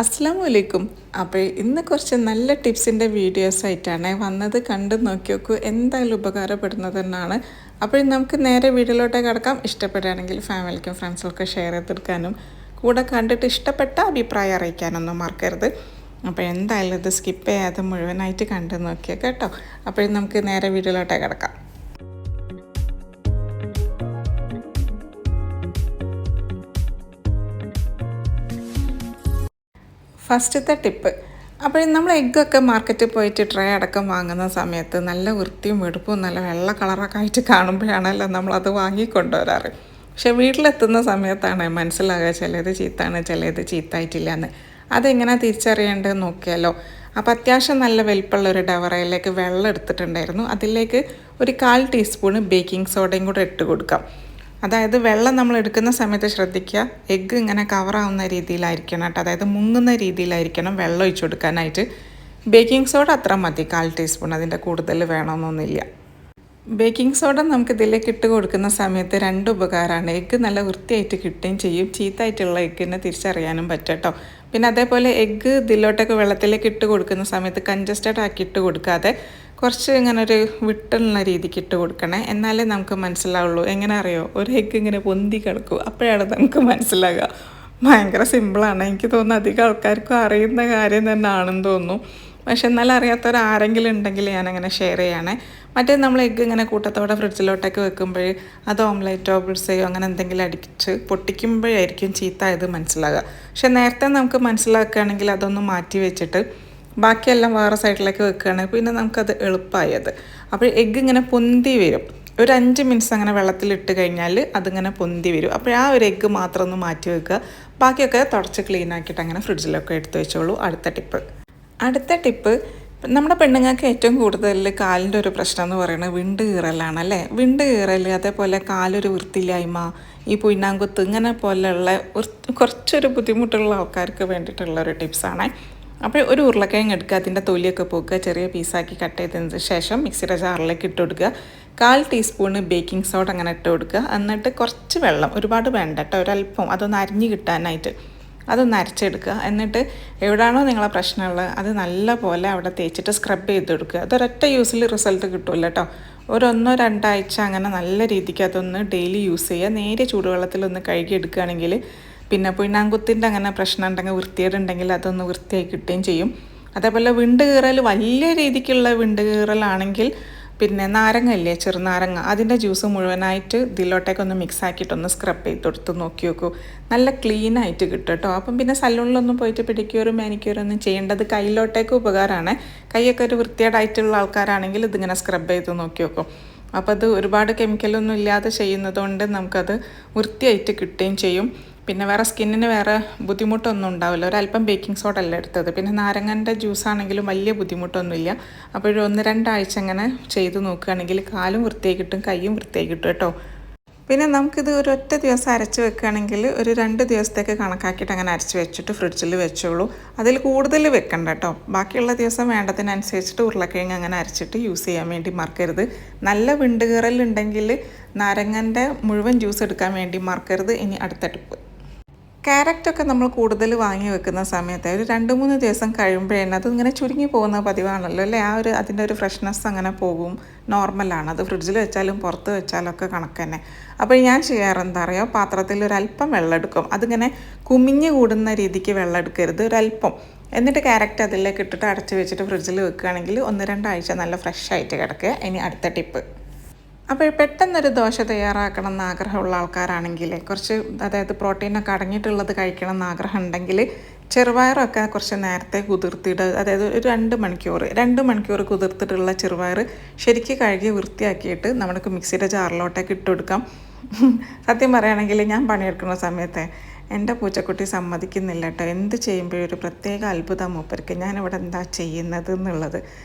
അസ്സലാമു അലൈക്കും. അപ്പോൾ ഇന്ന് കുറച്ച് നല്ല ടിപ്സിൻ്റെ വീഡിയോസ് ആയിട്ടാണ് വന്നത്. കണ്ടു നോക്കി നോക്കൂ, എന്തായാലും ഉപകാരപ്പെടുന്നത് തന്നെയാണ്. അപ്പോൾ നമുക്ക് നേരെ വീഡിയോയിലോട്ട് കിടക്കാം. ഇഷ്ടപ്പെടുകയാണെങ്കിൽ ഫാമിലിക്കും ഫ്രണ്ട്സിലൊക്കെ ഷെയർ ചെയ്തെടുക്കാനും കൂടെ കണ്ടിട്ട് ഇഷ്ടപ്പെട്ട അഭിപ്രായം അറിയിക്കാനൊന്നും മറക്കരുത്. അപ്പോൾ എന്തായാലും ഇത് സ്കിപ്പ് ചെയ്യാതെ മുഴുവനായിട്ട് കണ്ടു നോക്കിയാൽ കേട്ടോ. അപ്പോൾ നമുക്ക് നേരെ വീഡിയോയിലോട്ട് കിടക്കാം. ഫസ്റ്റത്തെ ടിപ്പ്, അപ്പോൾ നമ്മൾ എഗ്ഗൊക്കെ മാർക്കറ്റിൽ പോയിട്ട് ട്രേ അടക്കം വാങ്ങുന്ന സമയത്ത് നല്ല വൃത്തിയും വെടുപ്പും നല്ല വെള്ള കളറൊക്കെ ആയിട്ട് കാണുമ്പോഴാണല്ലോ നമ്മളത് വാങ്ങിക്കൊണ്ടുവരാറ്. പക്ഷെ വീട്ടിലെത്തുന്ന സമയത്താണ് മനസ്സിലാകുക ചിലത് ചീത്താണ്, ചിലത് ചീത്തായിട്ടില്ല എന്ന്. അതെങ്ങനെ തിരിച്ചറിയേണ്ടത് നോക്കിയാലോ. അപ്പോൾ അത്യാവശ്യം നല്ല വലിപ്പമുള്ള ഒരു ഡവറയിലേക്ക് വെള്ളം എടുത്തിട്ടുണ്ടായിരുന്നു. അതിലേക്ക് ഒരു 1/4 ടീസ്പൂൺ ബേക്കിംഗ് സോഡയും കൂടെ ഇട്ട് കൊടുക്കാം. അതായത് വെള്ളം നമ്മൾ എടുക്കുന്ന സമയത്ത് ശ്രദ്ധിക്കുക, എഗ്ഗ് ഇങ്ങനെ കവറാവുന്ന രീതിയിലായിരിക്കണം കേട്ടോ. അതായത് മുങ്ങുന്ന രീതിയിലായിരിക്കണം വെള്ളം ഒഴിച്ചു കൊടുക്കാനായിട്ട്. ബേക്കിംഗ് സോഡ അത്ര മതി, 1/4 ടീസ്പൂൺ, അതിൻ്റെ കൂടുതൽ വേണമെന്നൊന്നുമില്ല. ബേക്കിംഗ് സോഡ നമുക്ക് ഇതിലേക്ക് ഇട്ട് കൊടുക്കുന്ന സമയത്ത് 2 ഉപകാരമാണ്. എഗ്ഗ് നല്ല വൃത്തിയായിട്ട് കിട്ടുകയും ചെയ്യും, ചീത്തായിട്ടുള്ള എഗ്ഗിനെ തിരിച്ചറിയാനും പറ്റും കേട്ടോ. പിന്നെ അതേപോലെ എഗ്ഗ് ഇതിലോട്ടൊക്കെ വെള്ളത്തിലേക്ക് ഇട്ട് കൊടുക്കുന്ന സമയത്ത് കൺജസ്റ്റഡ് ആക്കി ഇട്ട് കൊടുക്കാതെ കുറച്ച് ഇങ്ങനെ ഒരു വിട്ടുള്ള രീതിക്ക് ഇട്ട് കൊടുക്കണേ. എന്നാലേ നമുക്ക് മനസ്സിലാവുള്ളൂ. എങ്ങനെ അറിയോ, ഒരു എഗ്ഗ് ഇങ്ങനെ പൊന്തി കിടക്കും, അപ്പോഴാണ് നമുക്ക് മനസ്സിലാകുക. ഭയങ്കര സിമ്പിളാണ്. എനിക്ക് തോന്നുന്നു അധികം ആൾക്കാർക്കും അറിയുന്ന കാര്യം തന്നെ ആണെന്ന് തോന്നുന്നു. പക്ഷെ എന്നാലും അറിയാത്തവരാരെങ്കിലും ഉണ്ടെങ്കിൽ ഞാനങ്ങനെ ഷെയർ ചെയ്യണേ. മറ്റേ നമ്മൾ എഗ്ഗ് ഇങ്ങനെ കൂട്ടത്തോടെ ഫ്രിഡ്ജിലോട്ടൊക്കെ വെക്കുമ്പോൾ അത് ഓംലെറ്റോ ബുൾസയോ അങ്ങനെ എന്തെങ്കിലും അടിച്ച് പൊട്ടിക്കുമ്പോഴായിരിക്കും ചീത്തായത് മനസ്സിലാകുക. പക്ഷെ നേരത്തെ നമുക്ക് മനസ്സിലാക്കുകയാണെങ്കിൽ അതൊന്ന് മാറ്റി വെച്ചിട്ട് ബാക്കിയെല്ലാം വേറെ സൈഡിലേക്ക് വെക്കുകയാണെങ്കിൽ പിന്നെ നമുക്കത് എളുപ്പമായത്. അപ്പോൾ എഗ്ഗ് ഇങ്ങനെ പൊന്തി വരും. ഒരു 5 മിനിറ്റ്സ് അങ്ങനെ വെള്ളത്തിലിട്ട് കഴിഞ്ഞാൽ അതിങ്ങനെ പൊന്തി വരും. അപ്പോൾ ആ ഒരു എഗ്ഗ് മാത്രം ഒന്ന് മാറ്റി വെക്കുക. ബാക്കിയൊക്കെ തുടച്ച് ക്ലീൻ ആക്കിയിട്ട് അങ്ങനെ ഫ്രിഡ്ജിലൊക്കെ എടുത്ത് വെച്ചോളൂ. അടുത്ത ടിപ്പ്, നമ്മുടെ പെണ്ണുങ്ങൾക്ക് ഏറ്റവും കൂടുതൽ കാലിൻ്റെ ഒരു പ്രശ്നം എന്ന് പറയുന്നത് വിണ്ട് കീറലാണ് അല്ലേ. വിണ്ട് കീറൽ, അതേപോലെ കാലൊരു വൃത്തിയില്ലായ്മ, ഈ പുയ്നാങ്കുത്ത് ഇങ്ങനെ പോലെയുള്ള കുറച്ചൊരു ബുദ്ധിമുട്ടുള്ള ആൾക്കാർക്ക് വേണ്ടിയിട്ടുള്ള ഒരു ടിപ്സാണ്. അപ്പോൾ ഒരു ഉരുളക്കിഴങ്ങ് എടുക്കുക, അതിൻ്റെ തൊലിയൊക്കെ പോക്കുക, ചെറിയ പീസാക്കി കട്ട് ചെയ്തതിന് ശേഷം മിക്സിയുടെ ജാറിലേക്ക് ഇട്ട് കൊടുക്കുക. 1/4 ടീസ്പൂണ് ബേക്കിംഗ് സോഡ അങ്ങനെ ഇട്ട് കൊടുക്കുക. എന്നിട്ട് കുറച്ച് വെള്ളം, ഒരുപാട് വേണ്ട കേട്ടോ, ഒരല്പം, അതൊന്ന് അരിഞ്ഞ് കിട്ടാനായിട്ട് അതൊന്ന് അരച്ചെടുക്കുക. എന്നിട്ട് എവിടെയാണോ നിങ്ങളെ പ്രശ്നമുള്ളത് അത് നല്ല പോലെ അവിടെ തേച്ചിട്ട് സ്ക്രബ് ചെയ്ത് കൊടുക്കുക. അതൊരൊറ്റ യൂസിൽ റിസൾട്ട് കിട്ടില്ല കേട്ടോ. ഒരു 1-2 ആഴ്ച അങ്ങനെ നല്ല രീതിക്ക് അതൊന്ന് ഡെയിലി യൂസ് ചെയ്യുക. നേരെ ചൂടുവെള്ളത്തിലൊന്ന് കഴുകിയെടുക്കുകയാണെങ്കിൽ പിന്നെ പുയ്നാങ്കുത്തിൻ്റെ അങ്ങനെ പ്രശ്നം ഉണ്ടെങ്കിൽ, വൃത്തികേടുണ്ടെങ്കിൽ അതൊന്ന് വൃത്തിയായി കിട്ടുകയും ചെയ്യും. അതേപോലെ വിണ്ട് കീറൽ, വലിയ രീതിക്കുള്ള വിണ്ട് കീറലാണെങ്കിൽ പിന്നെ നാരങ്ങ ഇല്ലേ, ചെറുനാരങ്ങ, അതിൻ്റെ ജ്യൂസ് മുഴുവനായിട്ട് ഇതിലോട്ടേക്കൊന്ന് മിക്സ് ആക്കിയിട്ടൊന്ന് സ്ക്രബ് ചെയ്ത് കൊടുത്ത് നോക്കി നോക്കൂ. നല്ല ക്ലീനായിട്ട് കിട്ടും കേട്ടോ. അപ്പം പിന്നെ സലൂണിലൊന്നും പോയിട്ട് പെഡിക്യൂറും മാനിക്യൂറും ഒന്നും ചെയ്യേണ്ടത് കയ്യിലോട്ടേക്ക് ഉപകാരമാണ്. കൈയൊക്കെ ഒരു വൃത്തികേടായിട്ടുള്ള ആൾക്കാരാണെങ്കിൽ ഇതിങ്ങനെ സ്ക്രബ് ചെയ്ത് നോക്കി നോക്കും. അപ്പോൾ അത് ഒരുപാട് കെമിക്കലൊന്നും ഇല്ലാതെ ചെയ്യുന്നതുകൊണ്ട് നമുക്കത് വൃത്തിയായിട്ട് കിട്ടുകയും ചെയ്യും. പിന്നെ വേറെ സ്കിന്നിന് വേറെ ബുദ്ധിമുട്ടൊന്നും ഉണ്ടാവില്ല. ഒരല്പം ബേക്കിംഗ് സോഡ അല്ല എടുത്തത്. പിന്നെ നാരങ്ങൻ്റെ ജ്യൂസാണെങ്കിലും വലിയ ബുദ്ധിമുട്ടൊന്നുമില്ല. അപ്പോൾ ഒരു 1-2 ആഴ്ച അങ്ങനെ ചെയ്ത് നോക്കുകയാണെങ്കിൽ കാലും വൃത്തിയായി കിട്ടും, കൈയും വൃത്തിയായി കിട്ടും കേട്ടോ. പിന്നെ നമുക്കിത് ഒരു ഒറ്റ ദിവസം അരച്ച് വെക്കുകയാണെങ്കിൽ ഒരു 2 ദിവസത്തേക്ക് കണക്കാക്കിയിട്ട് അങ്ങനെ അരച്ച് വെച്ചിട്ട് ഫ്രിഡ്ജിൽ വെച്ചോളൂ. അതിൽ കൂടുതൽ വെക്കണ്ട കേട്ടോ. ബാക്കിയുള്ള ദിവസം വേണ്ടതിനനുസരിച്ചിട്ട് ഉരുളക്കിഴങ്ങ് അങ്ങനെ അരച്ചിട്ട് യൂസ് ചെയ്യാൻ വേണ്ടി മറക്കരുത്. നല്ല വിണ്ട് കീറലുണ്ടെങ്കിൽ നാരങ്ങൻ്റെ മുഴുവൻ ജ്യൂസ് എടുക്കാൻ വേണ്ടി മറക്കരുത്. ഇനി അടുത്ത ടിപ്പ്, ക്യാരറ്റൊക്കെ നമ്മൾ കൂടുതൽ വാങ്ങി വെക്കുന്ന സമയത്ത് ഒരു 2-3 ദിവസം കഴിയുമ്പോഴേ അത് ഇങ്ങനെ ചുരുങ്ങി പോകുന്ന പതിവാണല്ലോ അല്ലേ. അതിൻ്റെ ഒരു ഫ്രഷ്നെസ് അങ്ങനെ പോകും, നോർമലാണ്. അത് ഫ്രിഡ്ജിൽ വെച്ചാലും പുറത്ത് വെച്ചാലും ഒക്കെ കണക്ക് തന്നെ. അപ്പോൾ ഞാൻ ചെയ്യാറ് എന്താ പറയുക, പാത്രത്തിൽ ഒരല്പം വെള്ളം എടുക്കും. അതിങ്ങനെ കുമിഞ്ഞ് കൂടുന്ന രീതിക്ക് വെള്ളം എടുക്കരുത്, ഒരല്പം. എന്നിട്ട് ക്യാരറ്റ് അതിലേക്ക് ഇട്ടിട്ട് അടച്ച് വെച്ചിട്ട് ഫ്രിഡ്ജിൽ വെക്കുകയാണെങ്കിൽ 1-2 ആഴ്ച നല്ല ഫ്രഷ് ആയിട്ട് കിടക്കുക. ഇനി അടുത്ത ടിപ്പ്, അപ്പോൾ പെട്ടെന്നൊരു ദോശ തയ്യാറാക്കണം എന്ന് ആഗ്രഹമുള്ള ആൾക്കാരാണെങ്കിൽ, കുറച്ച് അതായത് പ്രോട്ടീനൊക്കെ അടങ്ങിയിട്ടുള്ളത് കഴിക്കണം എന്ന് ആഗ്രഹം ഉണ്ടെങ്കിൽ ചെറുപയറൊക്കെ കുറച്ച് നേരത്തെ കുതിർത്തിട്ട്, അതായത് ഒരു 2 മണിക്കൂർ കുതിർത്തിട്ടുള്ള ചെറുപയർ ശരിക്കും കഴുകി വൃത്തിയാക്കിയിട്ട് നമുക്ക് മിക്സിയുടെ ജാറിലോട്ടേക്ക് ഇട്ട് കൊടുക്കാം. സത്യം പറയുകയാണെങ്കിൽ ഞാൻ പണിയെടുക്കുന്ന സമയത്ത് എൻ്റെ പൂച്ചക്കുട്ടി സമ്മതിക്കുന്നില്ല കേട്ടോ. എന്ത് ചെയ്യുമ്പോഴും ഒരു പ്രത്യേക അത്ഭുതം മൂപ്പർക്ക്, ഞാനിവിടെ എന്താ ചെയ്യുന്നത് എന്നുള്ളത്.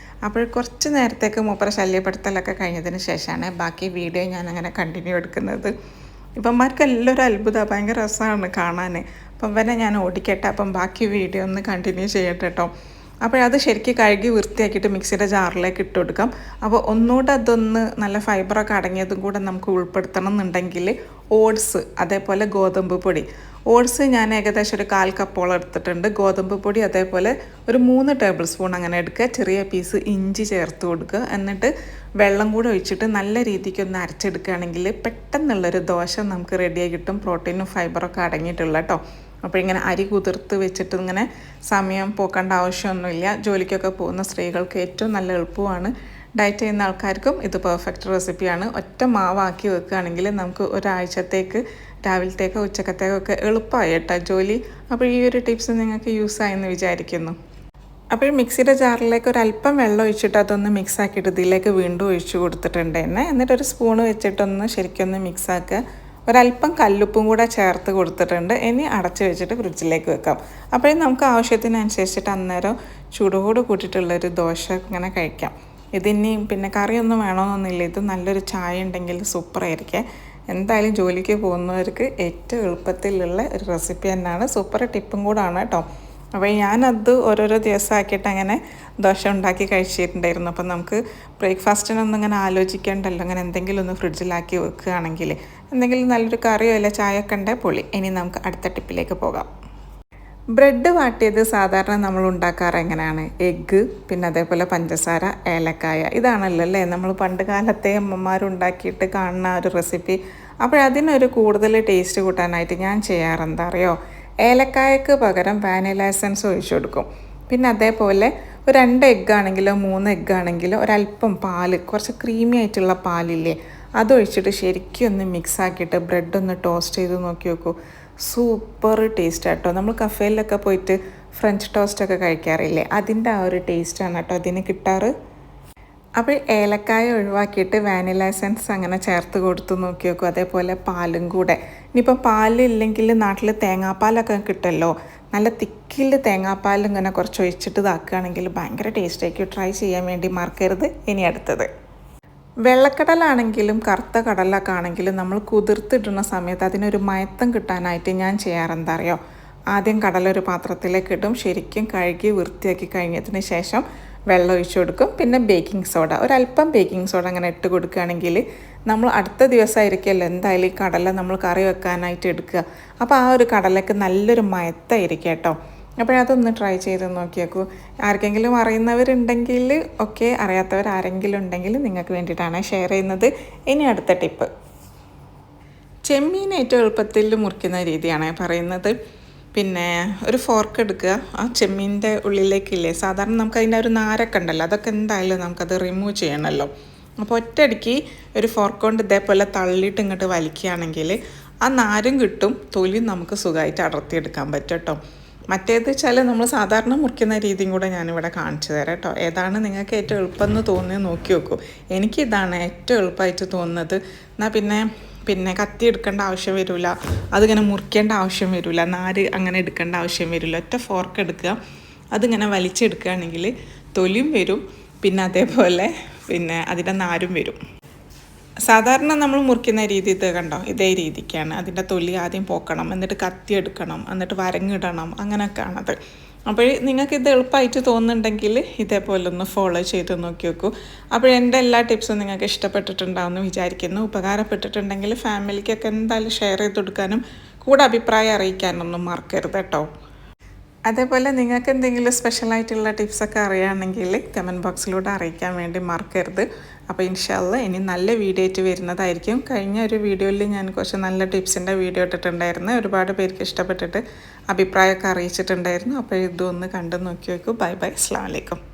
അപ്പോൾ കുറച്ച് നേരത്തേക്ക് മൂപ്പരെ ശല്യപ്പെടുത്തലൊക്കെ കഴിഞ്ഞതിന് ശേഷമാണ് ബാക്കി വീഡിയോ ഞാനങ്ങനെ കണ്ടിന്യൂ എടുക്കുന്നത്. ഇപ്പന്മാർക്ക് എല്ലാവരും അത്ഭുതമാണ്, ഭയങ്കര രസമാണ് കാണാൻ. അപ്പം വരെ ഞാൻ ഓടിക്കട്ടെ, അപ്പം ബാക്കി വീഡിയോ ഒന്ന് കണ്ടിന്യൂ ചെയ്യട്ടെ കേട്ടോ. അപ്പോഴത് ശരിക്കും കഴുകി വൃത്തിയാക്കിയിട്ട് മിക്സിയുടെ ജാറിലേക്ക് ഇട്ട് കൊടുക്കാം. അപ്പോൾ ഒന്നുകൂടെ അതൊന്ന് നല്ല ഫൈബറൊക്കെ അടങ്ങിയതും കൂടെ നമുക്ക് ഉൾപ്പെടുത്തണം എന്നുണ്ടെങ്കിൽ ഓട്സ്, അതേപോലെ ഗോതമ്പ് പൊടി, ഓട്സ് ഞാൻ ഏകദേശം ഒരു 1/4 കപ്പോളം എടുത്തിട്ടുണ്ട്. ഗോതമ്പ് പൊടി അതേപോലെ ഒരു 3 ടേബിൾ സ്പൂൺ അങ്ങനെ എടുക്കുക. ചെറിയ പീസ് ഇഞ്ചി ചേർത്ത് കൊടുക്കുക. എന്നിട്ട് വെള്ളം കൂടെ ഒഴിച്ചിട്ട് നല്ല രീതിക്ക് ഒന്ന് അരച്ചെടുക്കുകയാണെങ്കിൽ പെട്ടെന്നുള്ളൊരു ദോശ നമുക്ക് റെഡിയായി കിട്ടും. പ്രോട്ടീനും ഫൈബറൊക്കെ അടങ്ങിയിട്ടുള്ള കേട്ടോ. അപ്പോൾ ഇങ്ങനെ അരി കുതിർത്ത് വെച്ചിട്ട് ഇങ്ങനെ സമയം പോക്കേണ്ട ആവശ്യമൊന്നുമില്ല. ജോലിക്കൊക്കെ പോകുന്ന സ്ത്രീകൾക്ക് ഏറ്റവും നല്ല എളുപ്പമാണ്. ഡയറ്റ് ചെയ്യുന്ന ആൾക്കാർക്കും ഇത് പെർഫെക്റ്റ് റെസിപ്പിയാണ്. ഒറ്റ മാവാക്കി വെക്കുകയാണെങ്കിൽ നമുക്ക് ഒരാഴ്ചത്തേക്ക് രാവിലത്തേക്കോ ഉച്ചക്കത്തേക്കോ ഒക്കെ എളുപ്പമായി കേട്ടോ ജോലി. അപ്പോൾ ഈ ഒരു ടിപ്സ് നിങ്ങൾക്ക് യൂസ് ആയെന്ന് വിചാരിക്കുന്നു. അപ്പോൾ മിക്സിയുടെ ജാറിലേക്ക് ഒരല്പം വെള്ളം ഒഴിച്ചിട്ട് അതൊന്ന് മിക്സ് ആക്കിയിട്ട് ഇതിലേക്ക് വീണ്ടും ഒഴിച്ചു കൊടുത്തിട്ടുണ്ട് തന്നെ. എന്നിട്ടൊരു സ്പൂണ് വെച്ചിട്ടൊന്ന് ശരിക്കൊന്ന് മിക്സ് ആക്കുക. ഒരല്പം കല്ലുപ്പും കൂടെ ചേർത്ത് കൊടുത്തിട്ടുണ്ട്. ഇനി അടച്ച് വെച്ചിട്ട് ഫ്രിഡ്ജിലേക്ക് വെക്കാം. അപ്പോഴേ നമുക്ക് ആവശ്യത്തിനനുസരിച്ചിട്ട് അന്നേരം ചൂടോട് കൂട്ടിയിട്ടുള്ളൊരു ദോശ ഇങ്ങനെ കഴിക്കാം. ഇതിനി പിന്നെ കറിയൊന്നും വേണമെന്നൊന്നുമില്ല. ഇത് നല്ലൊരു ചായ ഉണ്ടെങ്കിൽ സൂപ്പറായിരിക്കും. എന്തായാലും ജോലിക്ക് പോകുന്നവർക്ക് ഏറ്റവും എളുപ്പത്തിലുള്ള ഒരു റെസിപ്പി തന്നെയാണ്. സൂപ്പർ ടിപ്പും കൂടാണ് കേട്ടോ. അപ്പോൾ ഞാനത് ഓരോരോ ദിവസമാക്കിയിട്ട് അങ്ങനെ ദോശ ഉണ്ടാക്കി കഴിച്ചിട്ടുണ്ടായിരുന്നു. അപ്പം നമുക്ക് ബ്രേക്ക്ഫാസ്റ്റിനൊന്നും ഇങ്ങനെ ആലോചിക്കേണ്ടല്ലോ. അങ്ങനെ എന്തെങ്കിലും ഒന്ന് ഫ്രിഡ്ജിലാക്കി വെക്കുകയാണെങ്കിൽ എന്തെങ്കിലും നല്ലൊരു കറിയോ അല്ല ചായയൊക്കെ ഉണ്ടേ പൊളി. ഇനി നമുക്ക് അടുത്ത ടിപ്പിലേക്ക് പോകാം. ബ്രെഡ് വാട്ടിയത് സാധാരണ നമ്മൾ ഉണ്ടാക്കാറ് എങ്ങനെയാണ്? എഗ്ഗ്, പിന്നെ അതേപോലെ പഞ്ചസാര, ഏലക്കായ, ഇതാണല്ലോ അല്ലേ നമ്മൾ പണ്ട് കാലത്തെ അമ്മമാരുണ്ടാക്കിയിട്ട് കാണുന്ന ഒരു റെസിപ്പി. അപ്പോഴതിനൊരു കൂടുതൽ ടേസ്റ്റ് കൂട്ടാനായിട്ട് ഞാൻ ചെയ്യാറെന്താ അറിയോ? ഏലക്കായക്ക് പകരം വാനില എസൻസ് ഒഴിച്ചു കൊടുക്കും. പിന്നെ അതേപോലെ ഒരു 2 എഗ്ഗാണെങ്കിലോ 3 എഗ്ഗാണെങ്കിലോ ഒരല്പം പാല്, കുറച്ച് ക്രീമി ആയിട്ടുള്ള പാലില്ലേ, അതൊഴിച്ചിട്ട് ശരിക്കും ഒന്ന് മിക്സ് ആക്കിയിട്ട് ബ്രെഡ് ഒന്ന് ടോസ്റ്റ് ചെയ്ത് നോക്കി നോക്കൂ. സൂപ്പർ ടേസ്റ്റ് കേട്ടോ. നമ്മൾ കഫേയിലൊക്കെ പോയിട്ട് ഫ്രഞ്ച് ടോസ്റ്റൊക്കെ കഴിക്കാറില്ലേ, അതിൻ്റെ ആ ഒരു ടേസ്റ്റാണ് കേട്ടോ അതിന് കിട്ടാറ്. അപ്പോൾ ഏലക്കായ ഒഴിവാക്കിയിട്ട് വാനില എസൻസ് അങ്ങനെ ചേർത്ത് കൊടുത്ത് നോക്കി നോക്കും. അതേപോലെ പാലും കൂടെ. ഇനിയിപ്പോൾ പാലില്ലെങ്കിൽ നാട്ടിൽ തേങ്ങാപ്പാലൊക്കെ കിട്ടുമല്ലോ, നല്ല തിക്കിൽ തേങ്ങാപ്പാൽ ഇങ്ങനെ കുറച്ച് ഒഴിച്ചിട്ട് ഇതാക്കുകയാണെങ്കിൽ ഭയങ്കര ടേസ്റ്റായിരിക്കും. ട്രൈ ചെയ്യാൻ വേണ്ടി മറക്കരുത്. ഇനി അടുത്തത് വെള്ളക്കടലാണെങ്കിലും കറുത്ത കടലൊക്കെ ആണെങ്കിലും നമ്മൾ കുതിർത്തിടുന്ന സമയത്ത് അതിനൊരു മയത്തം കിട്ടാനായിട്ട് ഞാൻ ചെയ്യാറെന്താ അറിയോ? ആദ്യം കടലൊരു പാത്രത്തിലേക്ക് ഇടും. ശരിക്കും കഴുകി വൃത്തിയാക്കി കഴിഞ്ഞതിന് ശേഷം വെള്ളം ഒഴിച്ചു കൊടുക്കും. പിന്നെ ബേക്കിംഗ് സോഡ, ഒരല്പം ബേക്കിംഗ് സോഡ അങ്ങനെ ഇട്ട് കൊടുക്കുകയാണെങ്കിൽ നമ്മൾ അടുത്ത ദിവസമായിരിക്കുമല്ലോ എന്തായാലും ഈ കടല നമ്മൾ കറി വെക്കാനായിട്ട് എടുക്കുക. അപ്പോൾ ആ ഒരു കടലയ്ക്ക് നല്ലൊരു മയത്തായിരിക്കും കേട്ടോ. അപ്പോഴതൊന്ന് ട്രൈ ചെയ്ത് നോക്കിയേക്കൂ. ആർക്കെങ്കിലും അറിയുന്നവരുണ്ടെങ്കിൽ ഓക്കെ, അറിയാത്തവർ ആരെങ്കിലും ഉണ്ടെങ്കിൽ നിങ്ങൾക്ക് വേണ്ടിയിട്ടാണ് ഷെയർ ചെയ്യുന്നത്. ഇനി അടുത്ത ടിപ്പ്, ചെമ്മീൻ ഏറ്റവും എളുപ്പത്തിൽ മുറിക്കുന്ന രീതിയാണ് പറയുന്നത്. പിന്നെ ഒരു ഫോർക്ക് എടുക്കുക. ആ ചെമ്മീൻ്റെ ഉള്ളിലേക്കില്ലേ സാധാരണ നമുക്ക് അതിൻ്റെ ഒരു നാരൊക്കെ ഉണ്ടല്ലോ, അതൊക്കെ എന്തായാലും നമുക്കത് റിമൂവ് ചെയ്യണമല്ലോ. അപ്പോൾ ഒറ്റയടിക്ക് ഒരു ഫോർക്ക് കൊണ്ട് ഇതേപോലെ തള്ളിയിട്ട് ഇങ്ങോട്ട് വലിക്കുകയാണെങ്കിൽ ആ നാരും കിട്ടും, തൊലിയും നമുക്ക് സുഖമായിട്ട് അടർത്തിയെടുക്കാൻ പറ്റും കേട്ടോ. മറ്റേത് വെച്ചാൽ നമ്മൾ സാധാരണ മുറിക്കുന്ന രീതിയും കൂടെ ഞാനിവിടെ കാണിച്ചു തരാം കേട്ടോ. ഏതാണ് നിങ്ങൾക്ക് ഏറ്റവും എളുപ്പമെന്ന് തോന്നിയത് നോക്കി നോക്കൂ. എനിക്കിതാണ് ഏറ്റവും എളുപ്പമായിട്ട് തോന്നുന്നത്. എന്നാൽ പിന്നെ കത്തി എടുക്കേണ്ട ആവശ്യം വരില്ല, അതിങ്ങനെ മുറിക്കേണ്ട ആവശ്യം വരില്ല, നാര് അങ്ങനെ എടുക്കേണ്ട ആവശ്യം വരില്ല. ഒറ്റ ഫോർക്ക് എടുക്കുക, അതിങ്ങനെ വലിച്ചെടുക്കുകയാണെങ്കിൽ തൊലിയും വരും, പിന്നെ അതേപോലെ അതിൻ്റെ നാരും വരും. സാധാരണ നമ്മൾ മുറിക്കുന്ന രീതി ഇത് കണ്ടോ, ഇതേ രീതിക്കാണ്. അതിൻ്റെ തൊലി ആദ്യം പോക്കണം, എന്നിട്ട് കത്തി എടുക്കണം, എന്നിട്ട് വരങ്ങിടണം, അങ്ങനെയൊക്കെയാണത്. അപ്പോൾ നിങ്ങൾക്കിത് എളുപ്പമായിട്ട് തോന്നുന്നുണ്ടെങ്കിൽ ഇതേപോലെ ഒന്ന് ഫോളോ ചെയ്ത് നോക്കി നോക്കൂ. അപ്പോൾ എൻ്റെ എല്ലാ ടിപ്സും നിങ്ങൾക്ക് ഇഷ്ടപ്പെട്ടിട്ടുണ്ടാവുമെന്ന് വിചാരിക്കുന്നു. ഉപകാരപ്പെട്ടിട്ടുണ്ടെങ്കിൽ ഫാമിലിക്കൊക്കെ എന്തായാലും ഷെയർ ചെയ്ത് കൊടുക്കാനും കൂടെ അഭിപ്രായം അറിയിക്കാനൊന്നും മറക്കരുത് കേട്ടോ. അതേപോലെ നിങ്ങൾക്ക് എന്തെങ്കിലും സ്പെഷ്യലായിട്ടുള്ള ടിപ്സൊക്കെ അറിയുകയാണെങ്കിൽ കമൻറ്റ് ബോക്സിലൂടെ അറിയിക്കാൻ വേണ്ടി മറക്കരുത്. അപ്പോൾ ഇൻഷാ അല്ലാഹ് ഇനി നല്ല വീഡിയോ ആയിട്ട് വരുന്നതായിരിക്കും. കഴിഞ്ഞ ഒരു വീഡിയോയിൽ ഞാൻ കുറച്ച് നല്ല ടിപ്സിൻ്റെ വീഡിയോ ഇട്ടിട്ടുണ്ടായിരുന്നു. ഒരുപാട് പേർക്ക് ഇഷ്ടപ്പെട്ടിട്ട് അഭിപ്രായമൊക്കെ അറിയിച്ചിട്ടുണ്ടായിരുന്നു. അപ്പോൾ ഇതൊന്ന് കണ്ടു നോക്കി നോക്കൂ. ബൈ ബൈ, അസ്സലാമു അലൈക്കും.